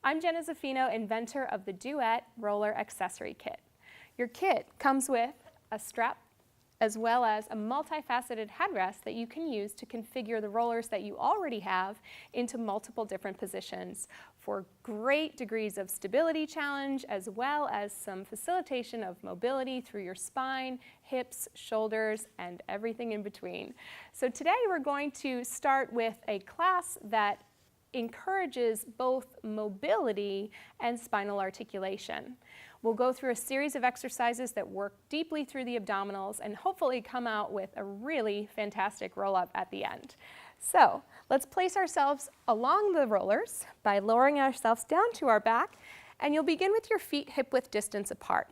I'm Jenna Zaffino, inventor of the Duet Roller Accessory Kit. Your kit comes with a strap as well as a multifaceted headrest that you can use to configure the rollers that you already have into multiple different positions for great degrees of stability challenge as well as some facilitation of mobility through your spine, hips, shoulders, and everything in between. So today we're going to start with a class that encourages both mobility and spinal articulation. We'll go through a series of exercises that work deeply through the abdominals and hopefully come out with a really fantastic roll-up at the end. So let's place ourselves along the rollers by lowering ourselves down to our back, and you'll begin with your feet hip-width distance apart.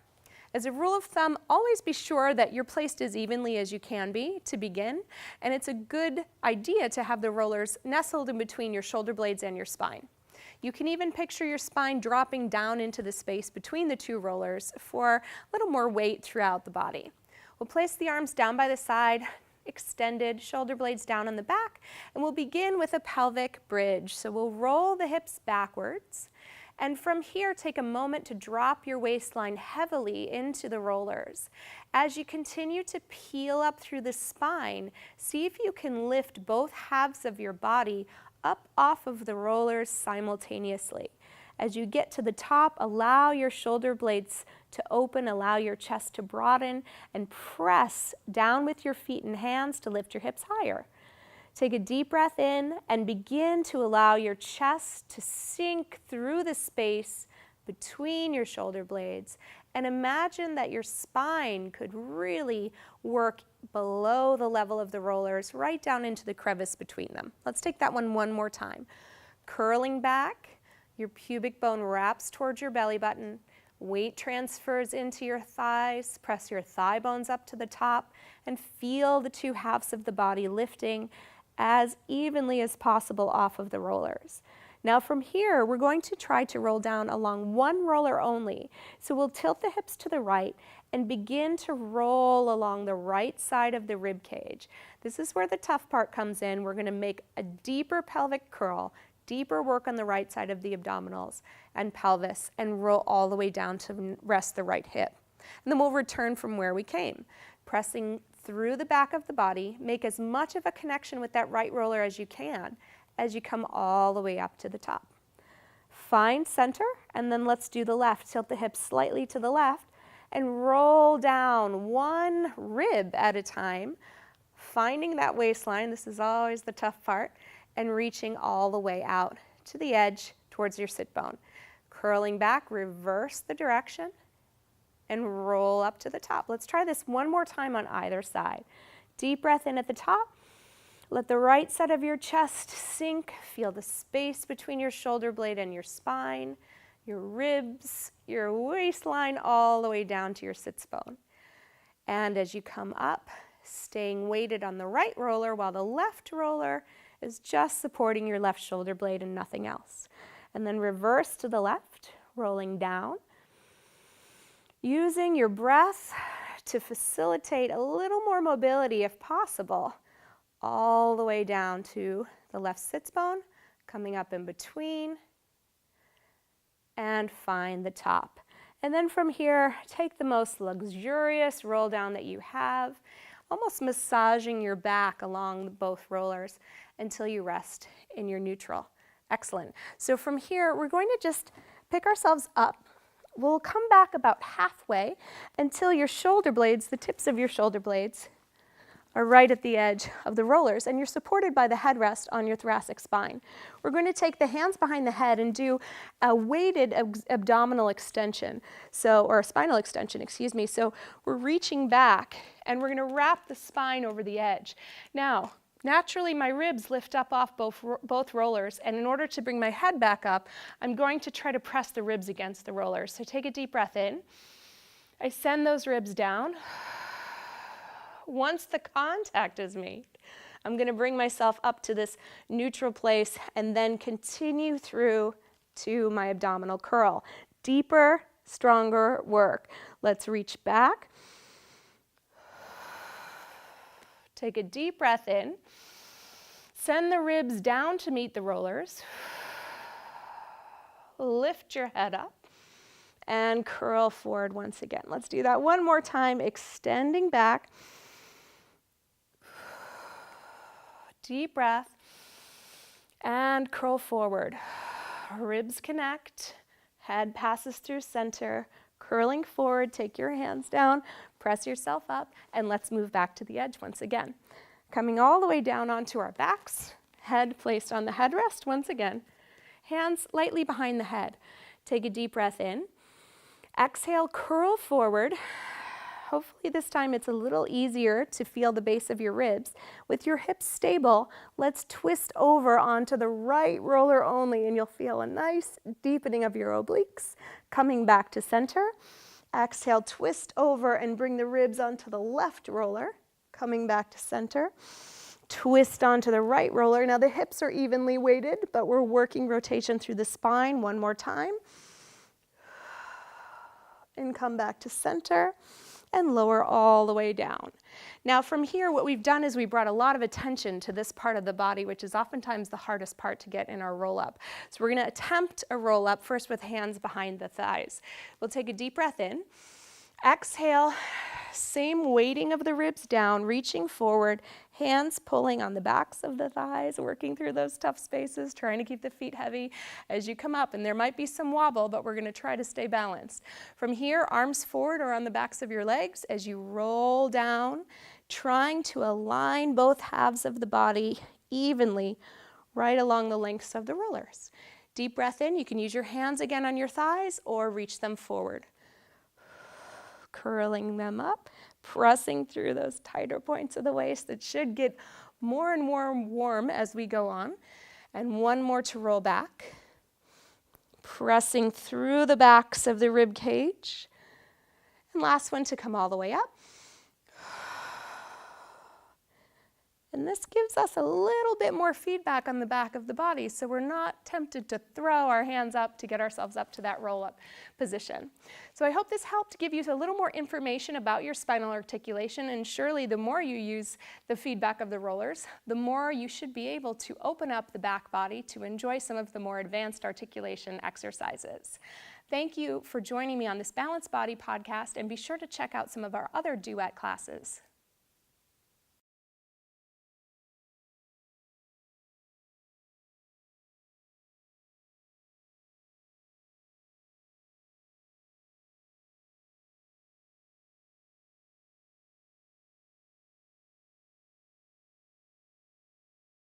As a rule of thumb, always be sure that you're placed as evenly as you can be to begin, and it's a good idea to have the rollers nestled in between your shoulder blades and your spine. You can even picture your spine dropping down into the space between the two rollers for a little more weight throughout the body. We'll place the arms down by the side, extended, shoulder blades down on the back, and we'll begin with a pelvic bridge. So we'll roll the hips backwards, and from here take a moment to drop your waistline heavily into the rollers. As you continue to peel up through the spine, see if you can lift both halves of your body up off of the rollers simultaneously. As you get to the top, allow your shoulder blades to open, allow your chest to broaden, and press down with your feet and hands to lift your hips higher. Take a deep breath in and begin to allow your chest to sink through the space between your shoulder blades, and imagine that your spine could really work below the level of the rollers, right down into the crevice between them. Let's take that one more time. Curling back, your pubic bone wraps towards your belly button, weight transfers into your thighs, press your thigh bones up to the top, and feel the two halves of the body lifting as evenly as possible off of the rollers. Now from here, we're going to try to roll down along one roller only. So we'll tilt the hips to the right and begin to roll along the right side of the rib cage. This is where the tough part comes in. We're going to make a deeper pelvic curl, deeper work on the right side of the abdominals and pelvis, and roll all the way down to rest the right hip. And then we'll return from where we came, pressing through the back of the body. Make as much of a connection with that right roller as you can as you come all the way up to the top. Find center, and then let's do the left. Tilt the hips slightly to the left and roll down one rib at a time, finding that waistline. This is always the tough part, and reaching all the way out to the edge towards your sit bone. Curling back, reverse the direction, and roll up to the top. Let's try this one more time on either side. Deep breath in at the top. Let the right side of your chest sink. Feel the space between your shoulder blade and your spine, your ribs, your waistline, all the way down to your sits bone. And as you come up, staying weighted on the right roller while the left roller is just supporting your left shoulder blade and nothing else. And then reverse to the left, rolling down. Using your breath to facilitate a little more mobility if possible, all the way down to the left sits bone, coming up in between, and find the top. And then from here, take the most luxurious roll down that you have, almost massaging your back along both rollers until you rest in your neutral. Excellent. So from here, we're going to just pick ourselves up. We'll come back about halfway until your shoulder blades, the tips of your shoulder blades, are right at the edge of the rollers, and you're supported by the headrest on your thoracic spine. We're going to take the hands behind the head and do a weighted abdominal extension, or spinal extension, excuse me. So we're reaching back, and we're going to wrap the spine over the edge. Now, naturally, my ribs lift up off both rollers, and in order to bring my head back up, I'm going to try to press the ribs against the rollers. So take a deep breath in. I send those ribs down. Once the contact is made, I'm going to bring myself up to this neutral place and then continue through to my abdominal curl. Deeper, stronger work. Let's reach back. Take a deep breath in. Send the ribs down to meet the rollers. lift your head up, and curl forward once again. Let's do that one more time, extending back. Deep breath, and curl forward. Ribs connect, head passes through center, curling forward, take your hands down, press yourself up, and let's move back to the edge once again. Coming all the way down onto our backs, head placed on the headrest once again, hands lightly behind the head. Take a deep breath in. Exhale, curl forward. Hopefully this time it's a little easier to feel the base of your ribs. With your hips stable, let's twist over onto the right roller only, and you'll feel a nice deepening of your obliques. Coming back to center. Exhale, twist over and bring the ribs onto the left roller. Coming back to center. Twist onto the right roller. Now the hips are evenly weighted, but we're working rotation through the spine. One more time. And come back to center and lower all the way down. Now from here, what we've done is we brought a lot of attention to this part of the body, which is oftentimes the hardest part to get in our roll up. So we're gonna attempt a roll up first with hands behind the thighs. We'll take a deep breath in. Exhale, same weighting of the ribs down, reaching forward, hands pulling on the backs of the thighs, working through those tough spaces, trying to keep the feet heavy as you come up. And there might be some wobble, but we're going to try to stay balanced. From here, arms forward or on the backs of your legs as you roll down, trying to align both halves of the body evenly right along the lengths of the rollers. Deep breath in. You can use your hands again on your thighs or reach them forward. Curling them up, pressing through those tighter points of the waist that should get more and more warm as we go on. And one more to roll back. Pressing through the backs of the rib cage. And last one to come all the way up. And this gives us a little bit more feedback on the back of the body, so we're not tempted to throw our hands up to get ourselves up to that roll-up position. So I hope this helped give you a little more information about your spinal articulation, and surely the more you use the feedback of the rollers, the more you should be able to open up the back body to enjoy some of the more advanced articulation exercises. Thank you for joining me on this Balanced Body podcast, and be sure to check out some of our other Duet classes.